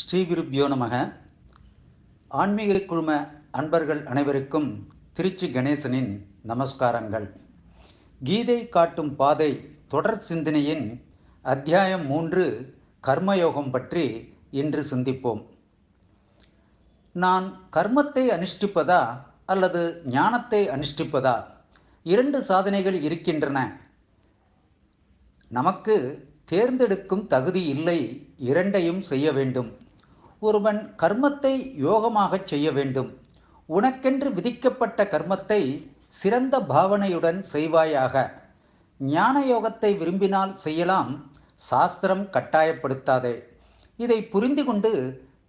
ஸ்ரீ குருப்யோ நமக. ஆன்மீக குழும அன்பர்கள் அனைவருக்கும் திருச்சி கணேசனின் நமஸ்காரங்கள். கீதை காட்டும் பாதை தொடர் சிந்தனையின் அத்தியாயம் 3 கர்மயோகம் பற்றி இன்று சிந்திப்போம். நான் கர்மத்தை அனுஷ்டிப்பதா அல்லது ஞானத்தை அனுஷ்டிப்பதா? 2 சாதனைகள் இருக்கின்றன. நமக்கு தேர்ந்தெடுக்கும் தகுதி இல்லை, இரண்டையும் செய்ய வேண்டும். ஒருவன் கர்மத்தை யோகமாகச் செய்ய வேண்டும். உனக்கென்று விதிக்கப்பட்ட கர்மத்தை சிறந்த பாவனையுடன் செய்வாயாக. ஞான யோகத்தை விரும்பினால் செய்யலாம், சாஸ்திரம் கட்டாயப்படுத்தாதே. இதை புரிந்து கொண்டு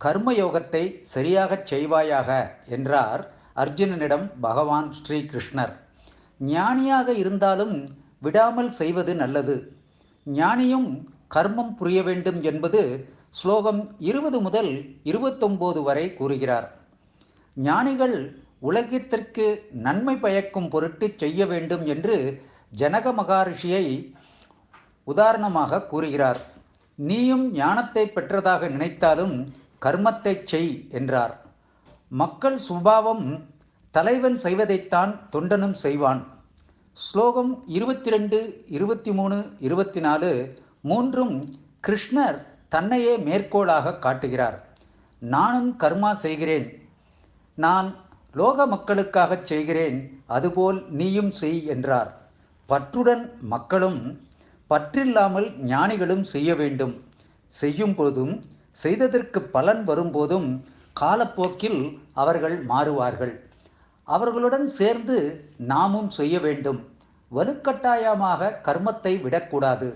கர்மயோகத்தை சரியாகச் செய்வாயாக என்றார் அர்ஜுனனிடம் பகவான் ஸ்ரீ கிருஷ்ணர். ஞானியாக இருந்தாலும் விடாமல் செய்வது நல்லது. ஞானியும் கர்மம் புரிய வேண்டும் என்பது ஸ்லோகம் 20 முதல் 29 வரை கூறுகிறார். ஞானிகள் உலகத்திற்கு நன்மை பயக்கும் பொருட்டு செய்ய வேண்டும் என்று ஜனக மகாரிஷியை உதாரணமாக கூறுகிறார். நீயும் ஞானத்தை பெற்றதாக நினைத்தாலும் கர்மத்தை செய் என்றார். மக்கள் சுபாவம் தலைவன் செய்வதைத்தான் தொண்டனும் செய்வான். ஸ்லோகம் 22, 23, 24 மூன்றும் கிருஷ்ணர் தன்னையே மேற்கோளாக காட்டுகிறார். நானும் கர்மா செய்கிறேன், நான் லோக மக்களுக்காக செய்கிறேன், அதுபோல் நீயும் செய் என்றார். பற்றுடன் மக்களும் பற்றில்லாமல் ஞானிகளும் செய்ய வேண்டும். செய்யும் போதும் செய்ததற்கு பலன் வரும்போதும் காலப்போக்கில் அவர்கள் மாறுவார்கள். அவர்களுடன் சேர்ந்து நாமும் செய்ய வேண்டும். வலுக்கட்டாயமாக கர்மத்தை விடக்கூடாது.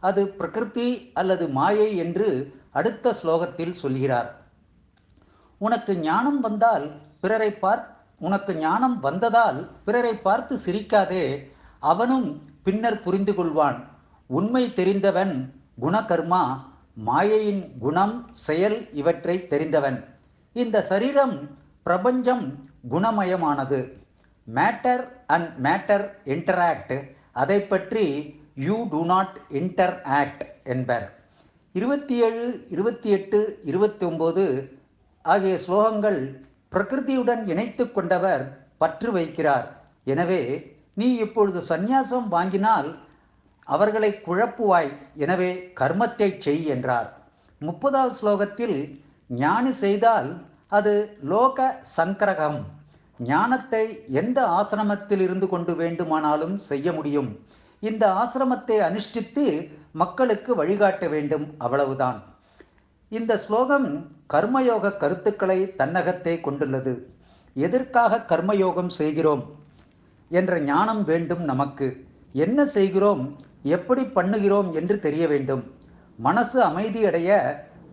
அது பிரகிருதி அல்லது மாயை என்று அடுத்த ஸ்லோகத்தில் சொல்கிறார். உனக்கு ஞானம் வந்ததால் பிறரை பார்த்து சிரிக்காதே, அவனும் பின்னர் புரிந்து கொள்வான். உண்மை தெரிந்தவன் குணகர்மா, மாயையின் குணம் செயல் இவற்றை தெரிந்தவன். இந்த சரீரம் பிரபஞ்சம் குணமயமானது. மேட்டர் அண்ட் மேட்டர் இன்டராக்ட், அதை பற்றி யூ டு நாட் இன்டராக்ட் என்பர். 27, 28, 29 ஆகிய ஸ்லோகங்கள் பிரகிருதியுடன் இணைத்து கொண்டவர் பற்று வைக்கிறார். எனவே நீ இப்பொழுது சந்நியாசம் வாங்கினால் அவர்களை குழப்புவாய், எனவே கர்மத்தை செய் என்றார். 30வது ஸ்லோகத்தில் ஞானி செய்தால் அது லோக சங்கிரகம். ஞானத்தை எந்த ஆசிரமத்தில் இருந்து கொண்டு வேண்டுமானாலும் செய்ய முடியும். இந்த ஆசிரமத்தை அனுஷ்டித்து மக்களுக்கு வழிகாட்ட வேண்டும், அவ்வளவுதான். இந்த ஸ்லோகம் கர்மயோக கருத்துக்களை தன்னகத்தே கொண்டுள்ளது. எதற்காக கர்மயோகம் செய்கிறோம் என்ற ஞானம் வேண்டும் நமக்கு. என்ன செய்கிறோம், எப்படி பண்ணுகிறோம் என்று தெரிய வேண்டும். மனசு அமைதியடைய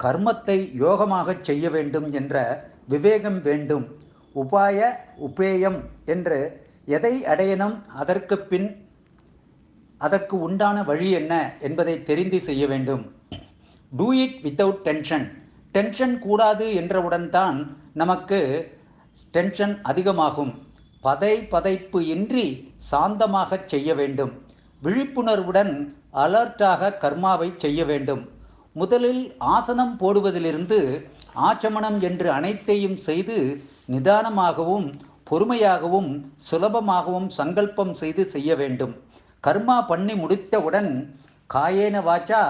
கர்மத்தை யோகமாக செய்ய வேண்டும் என்ற விவேகம் வேண்டும். உபாய உபேயம் என்று எதை அடையணும், அதற்கு உண்டான வழி என்ன என்பதை தெரிந்து செய்ய வேண்டும். Do it without tension. Tension கூடாது என்றவுடன் தான் நமக்கு டென்ஷன் அதிகமாகும். பதைப்பு இன்றி சாந்தமாக செய்ய வேண்டும். விழிப்புணர்வுடன் அலர்ட்டாக கர்மாவை செய்ய வேண்டும். முதலில் ஆசனம் போடுவதிலிருந்து ஆச்சமனம் என்று அனைத்தையும் செய்து நிதானமாகவும் பொறுமையாகவும் சுலபமாகவும் சங்கல்பம் செய்து செய்ய வேண்டும். கர்மா பண்ணி முடித்தவுடன் காயேன வாச்சா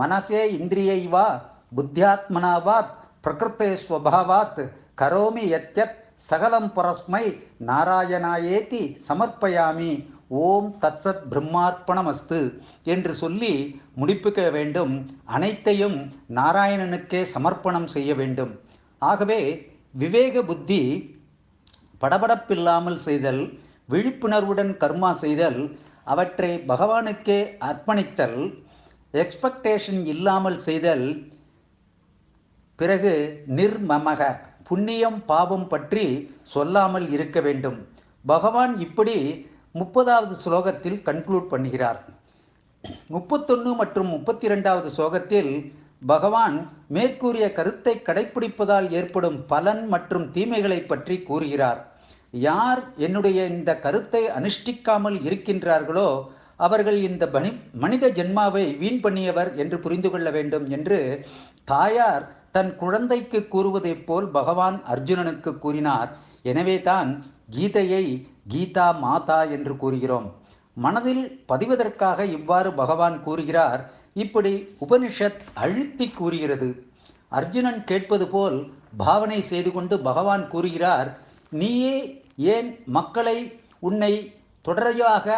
மனசே இந்திரியைவா புத்தியாத்மனாவாத் பிரகிருத்தே ஸ்வபாவாத் கரோமி யத்யத் சகலம் பரஸ்மை நாராயணாயேதி சமர்ப்பயாமி ஓம் தத்சத் பிரம்மார்ப்பணமஸ்து என்று சொல்லி முடிப்புக்க வேண்டும். அனைத்தையும் நாராயணனுக்கே சமர்ப்பணம் செய்ய வேண்டும். ஆகவே விவேக புத்தி, படபடப்பில்லாமல் செய்தல், விழிப்புணர்வுடன் கர்மா செய்தல், அவற்றை பகவானுக்கே அர்ப்பணித்தல், எக்ஸ்பெக்டேஷன் இல்லாமல் செய்தல், பிறகு நிர்மமக, புண்ணியம் பாவம் பற்றி சொல்லாமல் இருக்க வேண்டும். பகவான் இப்படி 30வது ஸ்லோகத்தில் கன்க்ளூட் பண்ணுகிறார். 31 மற்றும் 32வது ஸ்லோகத்தில் பகவான் மேற்கூறிய கருத்தை கடைப்பிடிப்பதால் ஏற்படும் பலன் மற்றும் தீமைகளை பற்றி கூறுகிறார். யார் என்னுடைய இந்த கருத்தை அனுஷ்டிக்காமல் இருக்கின்றார்களோ அவர்கள் இந்த மனித ஜென்மாவை வீண் பண்ணியவர் என்று புரிந்து கொள்ள வேண்டும் என்று தாயார் தன் குழந்தைக்கு கூறுவதைப் போல் பகவான் அர்ஜுனனுக்கு கூறினார். எனவே தான் கீதையை கீதா மாதா என்று கூறுகிறோம். மனதில் பதிவதற்காக இவ்வாறு பகவான் கூறுகிறார். இப்படி உபனிஷத் அழுத்தி கூறுகிறது. அர்ஜுனன் கேட்பது போல் பாவனை செய்து கொண்டு பகவான் கூறுகிறார், நீயே ஏன் மக்களை உன்னை தொடரையாக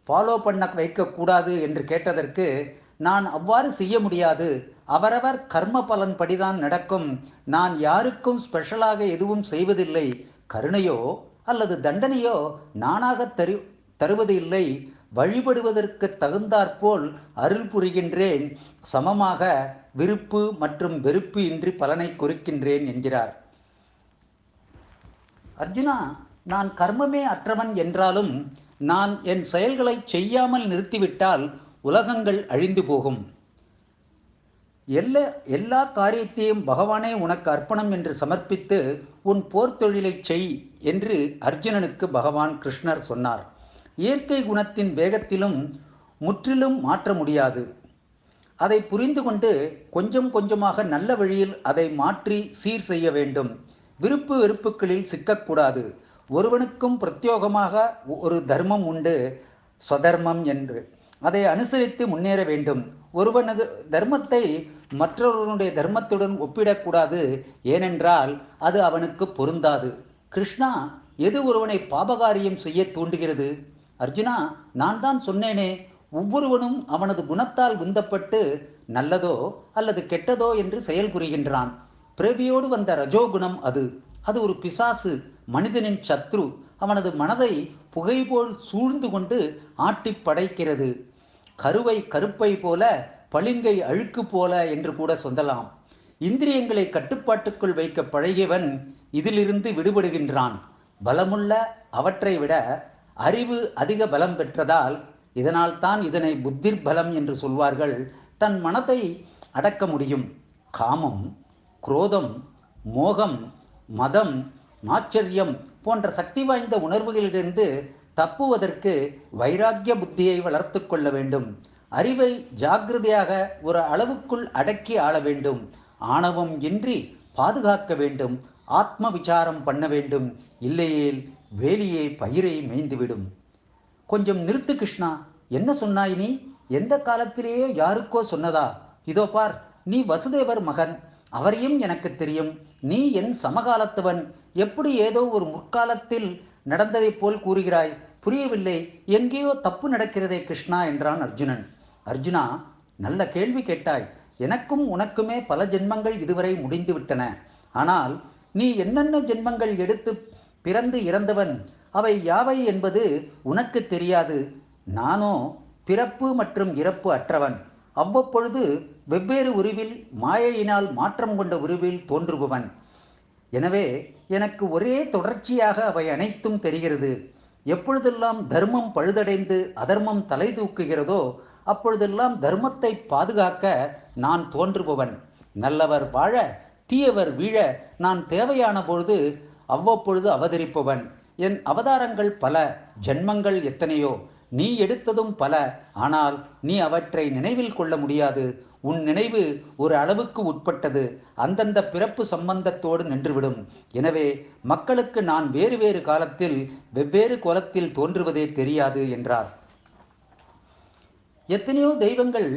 ஃபாலோ பண்ண வைக்கக்கூடாது என்று கேட்டதற்கு, நான் அவ்வாறு செய்ய முடியாது, அவரவர் கர்ம பலன் படிதான் நடக்கும், நான் யாருக்கும் ஸ்பெஷலாக எதுவும் செய்வதில்லை, கருணையோ அல்லது தண்டனையோ நானாக தருவது இல்லை, வழிபடுவதற்கு தகுந்தாற்போல் அருள் புரிகின்றேன், சமமாக விருப்பு மற்றும் வெறுப்பு இன்றி பலனை குறிக்கின்றேன் என்கிறார். அர்ஜுனா, நான் கர்மமே அற்றவன் என்றாலும் நான் என் செயல்களை செய்யாமல் நிறுத்திவிட்டால் உலகங்கள் அழிந்து போகும். எல்லா காரியத்தையும் பகவானே உனக்கு அர்ப்பணம் என்று சமர்ப்பித்து உன் போர் தொழிலை செய் என்று அர்ஜுனனுக்கு பகவான் கிருஷ்ணர் சொன்னார். இயற்கை குணத்தின் வேகத்திலும் முற்றிலும் மாற்ற முடியாது. அதை புரிந்து கொண்டு கொஞ்சம் கொஞ்சமாக நல்ல வழியில் அதை மாற்றி சீர் செய்ய வேண்டும். விருப்பு வெறுப்புகளில் சிக்கக்கூடாது. ஒருவனுக்கும் பிரத்யோகமாக ஒரு தர்மம் உண்டு, ஸ்வதர்மம் என்று. அதை அனுசரித்து முன்னேற வேண்டும். ஒருவனது தர்மத்தை மற்றொருவனுடைய தர்மத்துடன் ஒப்பிடக்கூடாது, ஏனென்றால் அது அவனுக்கு பொருந்தாது. கிருஷ்ணா, எது ஒருவனை பாபகாரியம் செய்ய தூண்டுகிறது? அர்ஜுனா, நான் தான் சொன்னேனே, ஒவ்வொருவனும் அவனது குணத்தால் உந்தப்பட்டு நல்லதோ அல்லது கெட்டதோ என்று செயல் புரிகின்றான். பிறவியோடு வந்த ரஜோகுணம் அது ஒரு பிசாசு, மனிதனின் சத்ரு. அவனது மனதை புகை போல் சூழ்ந்து கொண்டு ஆட்டி படைக்கிறது. கருவை கருப்பை போல, பளிங்கை அழுக்கு போல என்று கூட சொல்லலாம். இந்திரியங்களை கட்டுப்பாட்டுக்குள் வைக்க பழகியவன் இதிலிருந்து விடுபடுகின்றான். பலமுள்ள அவற்றை விட அறிவு அதிக பலம் பெற்றதால், இதனால் தான் இதனை புத்திர் பலம் என்று சொல்வார்கள், தன் மனதை அடக்க முடியும். காமம், குரோதம், மோகம், மதம், ஆச்சரியம் போன்ற சக்தி வாய்ந்த உணர்வுகளிலிருந்து தப்புவதற்கு வைராக்கிய புத்தியை வளர்த்து கொள்ள வேண்டும். அறிவை ஜாக்கிரதையாக ஒரு அளவுக்குள் அடக்கி ஆள வேண்டும். ஆணவம் இன்றி பாதுகாக்க வேண்டும். ஆத்ம விசாரம் பண்ண வேண்டும். இல்லையேல் வேலியை பயிரை மேய்ந்துவிடும். கொஞ்சம் நிறுத்து கிருஷ்ணா, என்ன சொன்னாய் நீ? எந்த காலத்திலேயோ யாருக்கோ சொன்னதா? இதோ பார், நீ வசுதேவர் மகன், அவரையும் எனக்கு தெரியும். நீ என் சமகாலத்தவன். எப்படி ஏதோ ஒரு முற்காலத்தில் நடந்ததைப் போல் கூறுகிறாய்? புரியவில்லை, எங்கேயோ தப்பு நடக்கிறதே கிருஷ்ணா என்றான் அர்ஜுனன். அர்ஜுனா, நல்ல கேள்வி கேட்டாய். எனக்கும் உனக்குமே பல ஜென்மங்கள் இதுவரை முடிந்து விட்டன. ஆனால் நீ என்னென்ன ஜென்மங்கள் எடுத்து பிறந்து இறந்தவன், அவை யாவை என்பது உனக்கு தெரியாது. நானோ பிறப்பு மற்றும் இறப்பு அற்றவன். அவ்வப்பொழுது வெவ்வேறு உருவில் மாயையினால் மாற்றம் கொண்ட உருவில் தோன்றுபவன். எனவே எனக்கு ஒரே தொடர்ச்சியாக அவை அனைத்தும் தெரிகிறது. எப்பொழுதெல்லாம் தர்மம் பழுதடைந்து அதர்மம் தலை தூக்குகிறதோ அப்பொழுதெல்லாம் தர்மத்தை பாதுகாக்க நான் தோன்றுபவன். நல்லவர் வாழ தீயவர் வீழ நான் தேவையான பொழுது அவ்வப்பொழுது அவதரிப்பவன். என் அவதாரங்கள் பல, ஜென்மங்கள் எத்தனையோ, நீ எடுத்ததும் பல. ஆனால் நீ அவற்றை நினைவில் கொள்ள முடியாது. உன் நினைவு ஒரு அளவுக்கு உட்பட்டது. அந்தந்த பிறப்பு சம்பந்தத்தோடு நின்றுவிடும். எனவே மக்களுக்கு நான் வேறு வேறு காலத்தில் வெவ்வேறு கோலத்தில் தோன்றுவதே தெரியாது என்றார். எத்தனையோ தெய்வங்கள்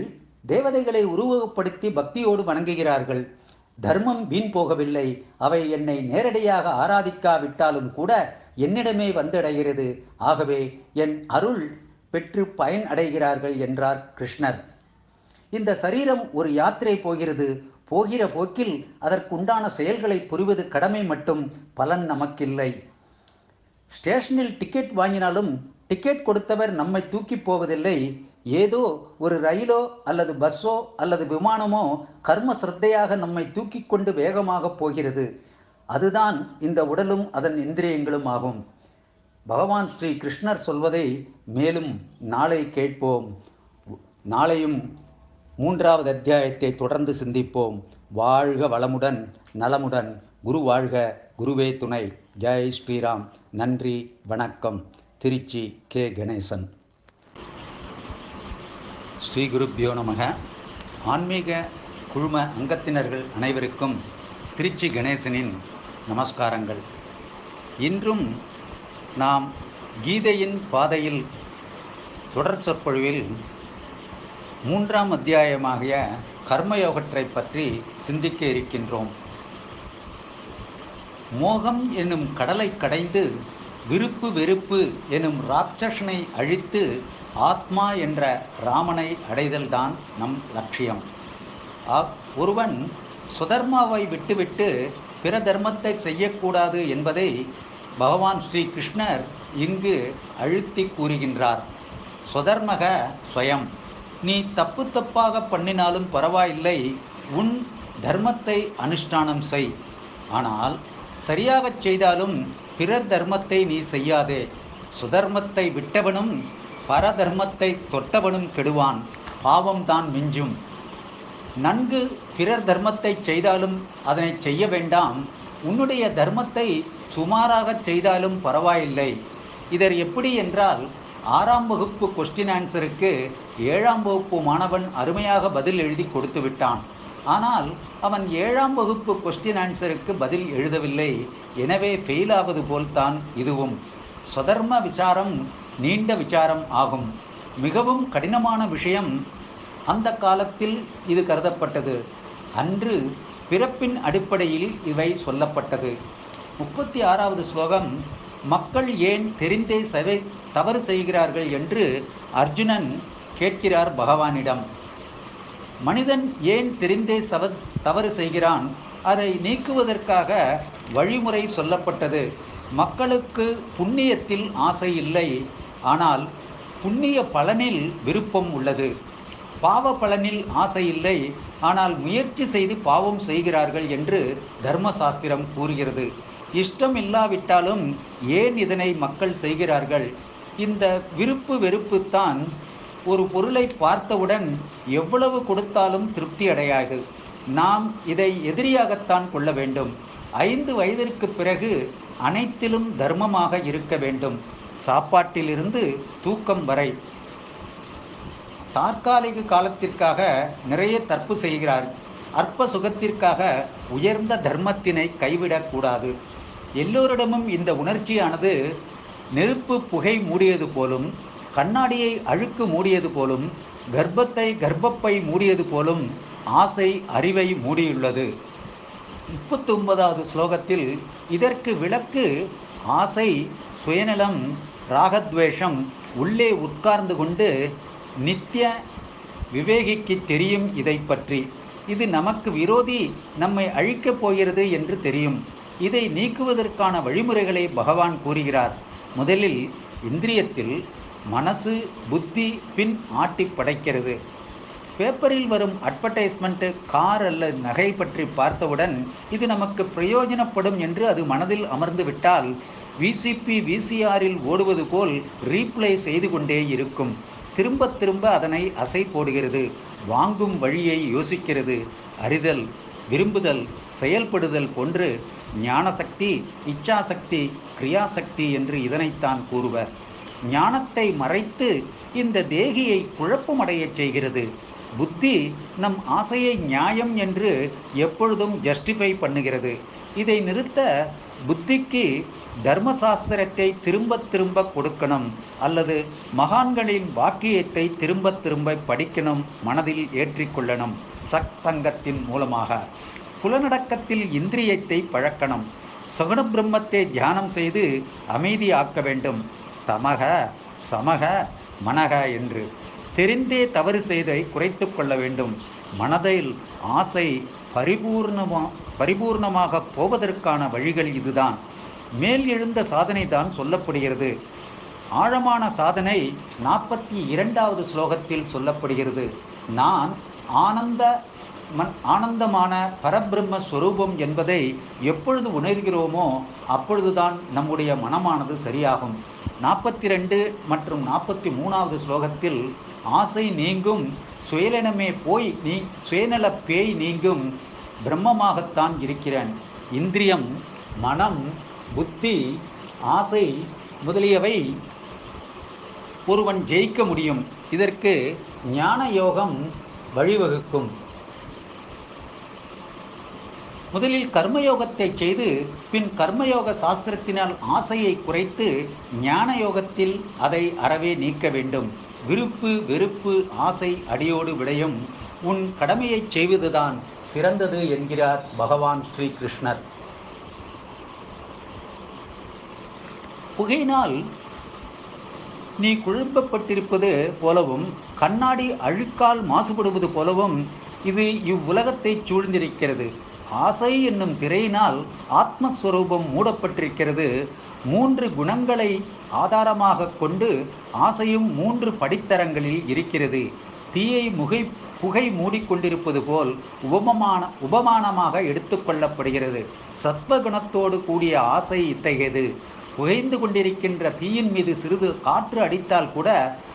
தேவதைகளை உருவகப்படுத்தி பக்தியோடு வணங்குகிறார்கள். தர்மம் வீண் போகவில்லை. அவை என்னை நேரடியாக ஆராதிக்காவிட்டாலும் கூட என்னிடமே வந்தடைகிறது. ஆகவே என் அருள் பெற்று பயன் அடைகிறார்கள் என்றார் கிருஷ்ணர். இந்த சரீரம் ஒரு யாத்திரை போகிறது. போகிற போக்கில் அதற்குண்டான செயல்களை புரிவது கடமை மட்டும், பலன் நமக்கில்லை. ஸ்டேஷனில் டிக்கெட் வாங்கினாலும் டிக்கெட் கொடுத்தவர் நம்மை தூக்கி போவதில்லை. ஏதோ ஒரு ரயிலோ அல்லது பஸ்ஸோ அல்லது விமானமோ கர்ம சிரத்தையாக நம்மை தூக்கி கொண்டு வேகமாக போகிறது. அதுதான் இந்த உடலும் அதன் இந்திரியங்களும் ஆகும். பகவான் ஸ்ரீ கிருஷ்ணர் சொல்வதை மேலும் நாளை கேட்போம். நாளையும் 3வது அத்தியாயத்தை தொடர்ந்து சிந்திப்போம். வாழ்க வளமுடன் நலமுடன். குரு வாழ்க, குருவே துணை. ஜெய் ஸ்ரீராம். நன்றி, வணக்கம். திருச்சி கே. கணேசன். ஸ்ரீ குருப்யோ நமக. ஆன்மீக குழும அங்கத்தினர்கள் அனைவருக்கும் திருச்சி கணேசனின் நமஸ்காரங்கள். இன்றும் நாம் கீதையின் பாதையில் தொடர் சொற்பொழிவில் 3ஆம் அத்தியாயமாகிய கர்மயோகத்தை பற்றி சிந்திக்க இருக்கின்றோம். மோகம் என்னும் கடலை கடைந்து விருப்பு வெறுப்பு எனும் ராட்சசனை அழித்து ஆத்மா என்ற ராமனை அடைதல்தான் நம் லட்சியம். ஒருவன் சுதர்மாவை விட்டுவிட்டு பிற தர்மத்தை செய்யக்கூடாது என்பதை பகவான் ஸ்ரீ கிருஷ்ணர் இங்கு அழுத்தி கூறுகின்றார். சுதர்மக ஸ்வயம், நீ தப்பாக பண்ணினாலும் பரவாயில்லை, உன் தர்மத்தை அனுஷ்டானம் செய். ஆனால் சரியாகச் செய்தாலும் பிறர் தர்மத்தை நீ செய்யாதே. சுதர்மத்தை விட்டவனும் பரதர்மத்தை தொட்டவனும் கெடுவான், பாவம்தான் மிஞ்சும். நன்கு பிறர் தர்மத்தை செய்தாலும் அதனை செய்ய வேண்டாம், உன்னுடைய தர்மத்தை சுமாராக செய்தாலும் பரவாயில்லை. இதர் எப்படி என்றால், 6ஆம் வகுப்பு கொஸ்டின் ஆன்சருக்கு 7ஆம் வகுப்பு மாணவன் அருமையாக பதில் எழுதி கொடுத்து விட்டான். ஆனால் அவன் 7ஆம் வகுப்பு கொஸ்டின் ஆன்சருக்கு பதில் எழுதவில்லை. எனவே ஃபெயில் ஆவது போல்தான் இதுவும். சுதர்ம விசாரம் நீண்ட விசாரம் ஆகும். மிகவும் கடினமான விஷயம் அந்த காலத்தில் இது கருதப்பட்டது. அன்று பிறப்பின் அடிப்படையில் இவை சொல்லப்பட்டது. 36வது ஸ்லோகம், மக்கள் ஏன் தெரிந்தே தவறு செய்கிறார்கள் என்று அர்ஜுனன் கேட்கிறார் பகவானிடம். மனிதன் ஏன் தெரிந்தே தவறு செய்கிறான், அதை நீக்குவதற்காக வழிமுறை சொல்லப்பட்டது. மக்களுக்கு புண்ணியத்தில் ஆசை இல்லை, ஆனால் புண்ணிய பலனில் விருப்பம் உள்ளது. பாவ பலனில் ஆசை இல்லை, ஆனால் முயற்சி செய்து பாவம் செய்கிறார்கள் என்று தர்மசாஸ்திரம் கூறுகிறது. இஷ்டம் இல்லாவிட்டாலும் ஏன் இதனை மக்கள் செய்கிறார்கள்? இந்த விருப்பு வெறுப்புத்தான் ஒரு பொருளை பார்த்தவுடன் எவ்வளவு கொடுத்தாலும் திருப்தி அடையாது. நாம் இதை எதிரியாகத்தான் கொள்ள வேண்டும். 5 வயதிற்கு பிறகு அனைத்திலும் தர்மமாக இருக்க வேண்டும். சாப்பாட்டிலிருந்து தூக்கம் வரை. தற்காலிக காலத்திற்காக நிறைய தப்பு செய்கிறார். அற்ப சுகத்திற்காக உயர்ந்த தர்மத்தினை கைவிடக்கூடாது. எல்லோரிடமும் இந்த உணர்ச்சியானது நெருப்பு புகை மூடியது போலும், கண்ணாடியை அழுக்கு மூடியது போலும், கர்ப்பப்பை மூடியது போலும் ஆசை அறிவை மூடியுள்ளது. 39வது ஸ்லோகத்தில் இதற்கு விளக்கு ஆசை, சுயநலம், ராகத்வேஷம் உள்ளே உட்கார்ந்து கொண்டு நித்திய விவேகிக்கு தெரியும் இதை பற்றி. இது நமக்கு விரோதி, நம்மை அழிக்கப் போகிறது என்று தெரியும். இதை நீக்குவதற்கான வழிமுறைகளை பகவான் கூறுகிறார். முதலில் இந்திரியத்தில் மனசு, புத்தி பின் ஆட்டி படைக்கிறது. பேப்பரில் வரும் அட்வர்டைஸ்மெண்ட், கார் அல்லது நகை பற்றி பார்த்தவுடன் இது நமக்கு பிரயோஜனப்படும் என்று அது மனதில் அமர்ந்து விட்டால் விசிபி விசிஆரில் ஓடுவது போல் ரீப்ளே செய்து கொண்டே இருக்கும். திரும்ப திரும்ப அதனை அசை போடுகிறது. வாங்கும் வழியை யோசிக்கிறது. அறிதல், விரும்புதல், செயல்படுதல் போன்று ஞானசக்தி, இச்சாசக்தி, கிரியாசக்தி என்று இதனைத்தான் கூறுவர். ஞானத்தை மறைத்து இந்த தேகியை குழப்பமடைய செய்கிறது. புத்தி நம் ஆசையை நியாயம் என்று எப்பொழுதும் ஜஸ்டிஃபை பண்ணுகிறது. இதை நிறுத்த புத்திக்கு தர்மசாஸ்திரத்தை திரும்ப திரும்ப கொடுக்கணும், அல்லது மகான்களின் வாக்கியத்தை திரும்ப திரும்ப படிக்கணும், மனதில் ஏற்றிக்கொள்ளணும். சத்சங்கத்தின் மூலமாக புலனடக்கத்தில் இந்திரியத்தை பழக்கணும். சகுண பிரம்மத்தை தியானம் செய்து அமைதியாக்க வேண்டும். தமக சமக மனக என்று தெரிந்தே தவறு செய்தை குறைத்து கொள்ள வேண்டும். மனதில் ஆசை பரிபூர்ணமாக போவதற்கான வழிகள் இதுதான். மேல் எழுந்த சாதனை தான் சொல்லப்படுகிறது. ஆழமான சாதனை 42வது ஸ்லோகத்தில் சொல்லப்படுகிறது. நான் ஆனந்தமான பரபிரம்ம ஸ்வரூபம் என்பதை எப்பொழுது உணர்கிறோமோ அப்பொழுதுதான் நம்முடைய மனமானது சரியாகும். 42 மற்றும் 43வது ஸ்லோகத்தில் ஆசை நீங்கும், சுயநலமே போய் சுயநல பேய் நீங்கும், பிரம்மமாகத்தான் இருக்கிறேன். இந்திரியம், மனம், புத்தி, ஆசை முதலியவை ஒருவன் ஜெயிக்க முடியும். இதற்கு ஞான யோகம் வழிவகுக்கும். முதலில் கர்மயோகத்தை செய்து பின் கர்மயோக சாஸ்திரத்தினால் ஆசையை குறைத்து ஞான யோகத்தில் அதை அறவே நீக்க வேண்டும். விருப்பு வெறுப்பு ஆசை அடியோடு விடையும் உன் கடமையை செய்வதுதான் சிறந்தது என்கிறார் பகவான் ஸ்ரீ கிருஷ்ணர். புகையினால் நீ குழப்பப்பட்டிருப்பது போலவும் கண்ணாடி அழுக்கால் மாசுபடுவது போலவும் இது இவ்வுலகத்தை சூழ்ந்திருக்கிறது. ஆசை என்னும் திரையினால் ஆத்மஸ்வரூபம் மூடப்பட்டிருக்கிறது. 3 குணங்களை ஆதாரமாக கொண்டு ஆசையும் 3 படித்தரங்களில் இருக்கிறது. தீயை புகை மூடிக்கொண்டிருப்பது போல் உபமானமாக எடுத்துக்கொள்ளப்படுகிறது. சத்வகுணத்தோடு கூடிய ஆசை இத்தகையது. புகைந்து கொண்டிருக்கின்ற தீயின் மீது சிறிது காற்று அடித்தால் கூட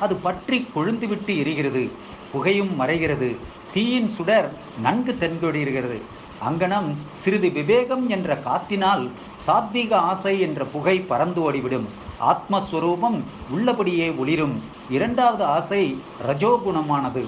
அது பற்றி கொழுந்துவிட்டு எரிகிறது. புகையும் மறைகிறது. தீயின் சுடர் நன்கு தென்படுகிறது. அங்கனம் சிறிது விவேகம் என்ற காத்தினால் சாத்வீக ஆசை என்ற புகை பறந்து ஓடிவிடும். ஆத்மஸ்வரூபம் உள்ளபடியே ஒளிரும். 2வது ஆசை ரஜோகுணமானது.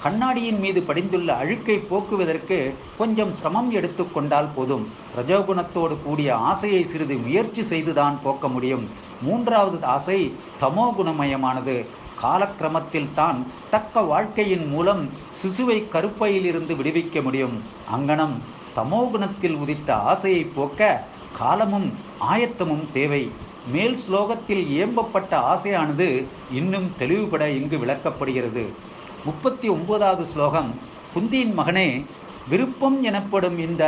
கண்ணாடியின் மீது படிந்துள்ள அழுக்கை போக்குவதற்கு கொஞ்சம் சிரமம் எடுத்துக்கொண்டால் போதும். ரஜோகுணத்தோடு கூடிய ஆசையை சிறிது முயற்சி செய்துதான் போக்க முடியும். 3வது ஆசை தமோகுணமயமானது. காலக்கிரமத்தில் தான் தக்க வாழ்க்கையின் மூலம் சிசுவை கருப்பையிலிருந்து விடுவிக்க முடியும். அங்கனம் தமோகுணத்தில் உதித்த ஆசையை போக்க காலமும் ஆயத்தமும் தேவை. மேல் ஸ்லோகத்தில் ஏம்பப்பட்ட ஆசையானது இன்னும் தெளிவுபட இங்கு விளக்கப்படுகிறது. 39வது ஸ்லோகம். குந்தியின் மகனே, விருப்பம் எனப்படும் இந்த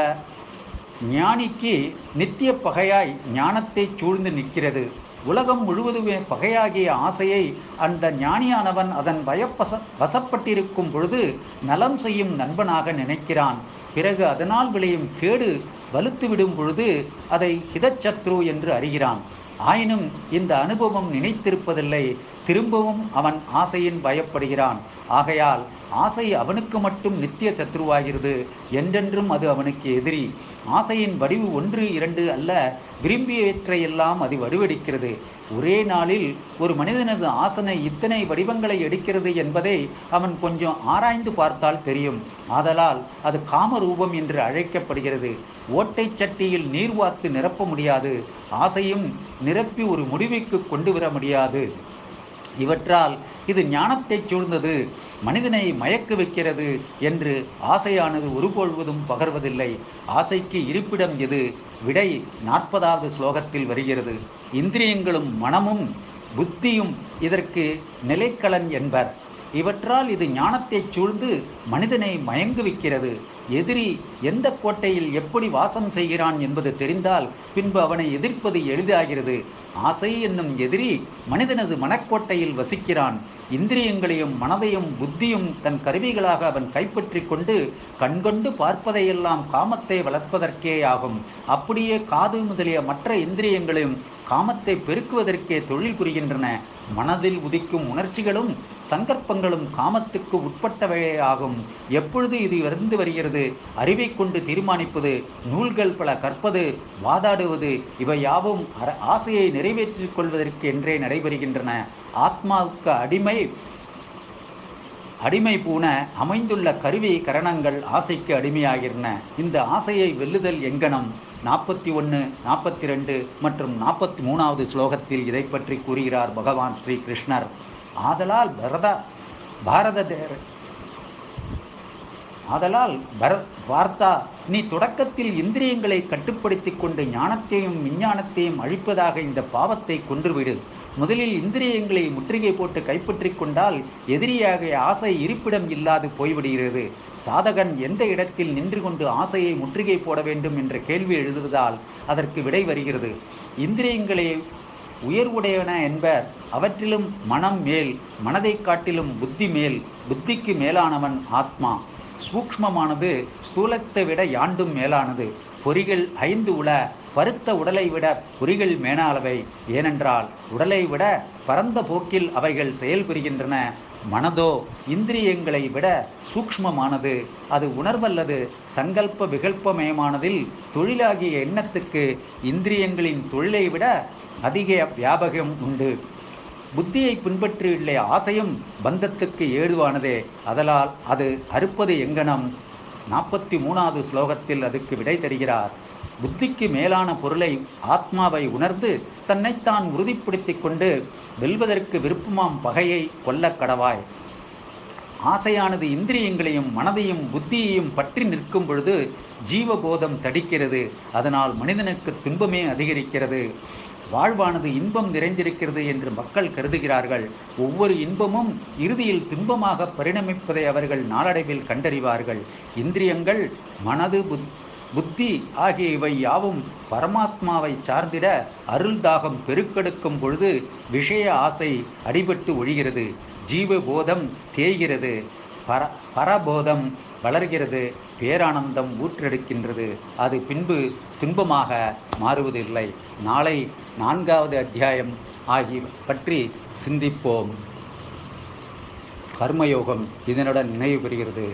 ஞானிக்கு நித்திய பகையாய் ஞானத்தை சூழ்ந்து நிற்கிறது. உலகம் முழுவதுமே பகையாகிய ஆசையை அந்த ஞானியானவன் அதன் வசப்பட்டிருக்கும் பொழுது நலம் செய்யும் நண்பனாக நினைக்கிறான். பிறகு அதனால் விளையும் கேடு வலுத்துவிடும் பொழுது அதை ஹிதச்சத்ரு என்று அறிகிறான். ஆயினும் இந்த அனுபவம் நினைத்திருப்பதில்லை. திரும்பவும் அவன் ஆசையின் பயப்படுகிறான். ஆகையால் ஆசை அவனுக்கு மட்டும் நித்திய சத்ருவாகிறது. என்றென்றும் அது அவனுக்கு எதிரி. ஆசையின் வடிவு 1, 2 அல்ல, விரும்பியவற்றையெல்லாம் அது வடிவெடுக்கிறது. ஒரே நாளில் ஒரு மனிதனது ஆசனை இத்தனை வடிவங்களை எடுக்கிறது என்பதை அவன் கொஞ்சம் ஆராய்ந்து பார்த்தால் தெரியும். ஆதலால் அது காமரூபம் என்று அழைக்கப்படுகிறது. ஓட்டை சட்டியில் நீர் வார்த்து நிரப்ப முடியாது. ஆசையும் நிரப்பி ஒரு முடிவுக்கு கொண்டு வர முடியாது. இவற்றால் இது ஞானத்தை சூழ்ந்தது, மனிதனை மயக்க வைக்கிறது என்று ஆசையானது ஒருபொழுவதும் பகர்வதில்லை. ஆசைக்கு இருப்பிடம் எது? விடை 40வது ஸ்லோகத்தில் வருகிறது. இந்திரியங்களும் மனமும் புத்தியும் இதற்கு நிலைக்களன் என்பர். இவற்றால் இது ஞானத்தை சூழ்ந்து மனிதனை மயங்குவிக்கிறது. எதிரி எந்த கோட்டையில் எப்படி வாசம் செய்கிறான் என்பது தெரிந்தால் பின்பு அவனை எதிர்ப்பது எளிதாகிறது. ஆசை என்னும் எதிரி மனிதனது மனக்கோட்டையில் வசிக்கிறான். இந்திரியங்களையும் மனதையும் புத்தியும் தன் கருவிகளாக அவன் கைப்பற்றி கொண்டு கண்கொண்டு பார்ப்பதையெல்லாம் காமத்தை வளர்ப்பதற்கே ஆகும். அப்படியே காது முதலிய மற்ற இந்திரியங்களையும் காமத்தை பெருக்குவதற்கே தொழில் புரிகின்றன. மனதில் உதிக்கும் உணர்ச்சிகளும் சங்கற்பங்களும் காமத்துக்கு உட்பட்டவையே ஆகும். எப்பொழுது இது இருந்து வருகிறது? அறிவை கொண்டு தீர்மானிப்பது, நூல்கள் பல கற்பது, வாதாடுவது இவை யாவும் ஆசையை நிறைவேற்றிக் கொள்வதற்கு என்றே நடைபெறுகின்றன. ஆத்மாவுக்கு அடிமை பூண அமைந்துள்ள கருவி கரணங்கள் ஆசைக்கு அடிமையாகின்றன. இந்த ஆசையை வெல்லுதல் எங்கனம்? 41, 42 மற்றும் 43வது ஸ்லோகத்தில் இதை பற்றி கூறுகிறார் பகவான் ஸ்ரீ கிருஷ்ணர். ஆதலால் பார்த்தா, நீ தொடக்கத்தில் இந்திரியங்களை கட்டுப்படுத்தி கொண்டு ஞானத்தையும் விஞ்ஞானத்தையும் அழிப்பதாக இந்த பாவத்தை கொன்றுவிடு. முதலில் இந்திரியங்களை முற்றுகை போட்டு கைப்பற்றி கொண்டால் எதிரியாக ஆசை இருப்பிடம் இல்லாது போய்விடுகிறது. சாதகன் எந்த இடத்தில் நின்று கொண்டு ஆசையை முற்றுகை போட வேண்டும் என்ற கேள்வி எழுதுவதால் அதற்கு விடை வருகிறது. இந்திரியங்களை உயர்வுடையன என்பர். அவற்றிலும் மனம் மேல், மனதை காட்டிலும் புத்தி மேல், புத்திக்கு மேலானவன் ஆத்மா. சூக்ஷ்மமானது ஸ்தூலத்தை விட யாண்டும் மேலானது. பொறிகள் 5 உள. பருத்த உடலை விட பொறிகள் மேலானவை. ஏனென்றால் உடலை விட பரந்த போக்கில் அவைகள் செயல்புரிகின்றன. மனதோ இந்திரியங்களை விட சூக்ஷ்மமானது. அது உணர்வல்லது. சங்கல்ப விகல்பமயமானதில் தொழிலாகிய எண்ணத்துக்கு இந்திரியங்களின் தொழிலை விட அதிக வியாபகம் உண்டு. புத்தியை பின்பற்றியுள்ள ஆசையும் பந்தத்துக்கு ஏதுவானதே. அதனால் அது அறுப்பது எங்கனம்? 43வது ஸ்லோகத்தில் அதுக்கு விடை தருகிறார். புத்திக்கு மேலான பொருளை, ஆத்மாவை உணர்ந்து தன்னைத்தான் உறுதிப்படுத்திக் கொண்டு வெல்வதற்கு விருப்பமாம் பகையை கொல்லக் கடவாய். ஆசையானது இந்திரியங்களையும் மனதையும் புத்தியையும் பற்றி நிற்கும் பொழுது ஜீவபோதம் தடிக்கிறது. அதனால் மனிதனுக்கு துன்பமே அதிகரிக்கிறது. வாழ்வானது இன்பம் நிறைந்திருக்கிறது என்று மக்கள் கருதுகிறார்கள். ஒவ்வொரு இன்பமும் இறுதியில் துன்பமாக பரிணமிப்பதை அவர்கள் நாளடைவில் கண்டறிவார்கள். இந்திரியங்கள், மனது, புத்தி ஆகிய இவை யாவும் பரமாத்மாவை சார்ந்திட அருள் தாகம் பெருக்கெடுக்கும் பொழுது விஷய ஆசை அடிபட்டு ஒழிகிறது. ஜீவபோதம் தேய்கிறது. பரபோதம் வளர்கிறது. பேரானந்தம் ஊற்றெடுக்கின்றது. அது பின்பு துன்பமாக மாறுவதில்லை. நாளை 4வது அத்தியாயம் ஆகிய பற்றி சிந்திப்போம். கர்மயோகம் இதனுடன் நினைவு பெறுகிறது.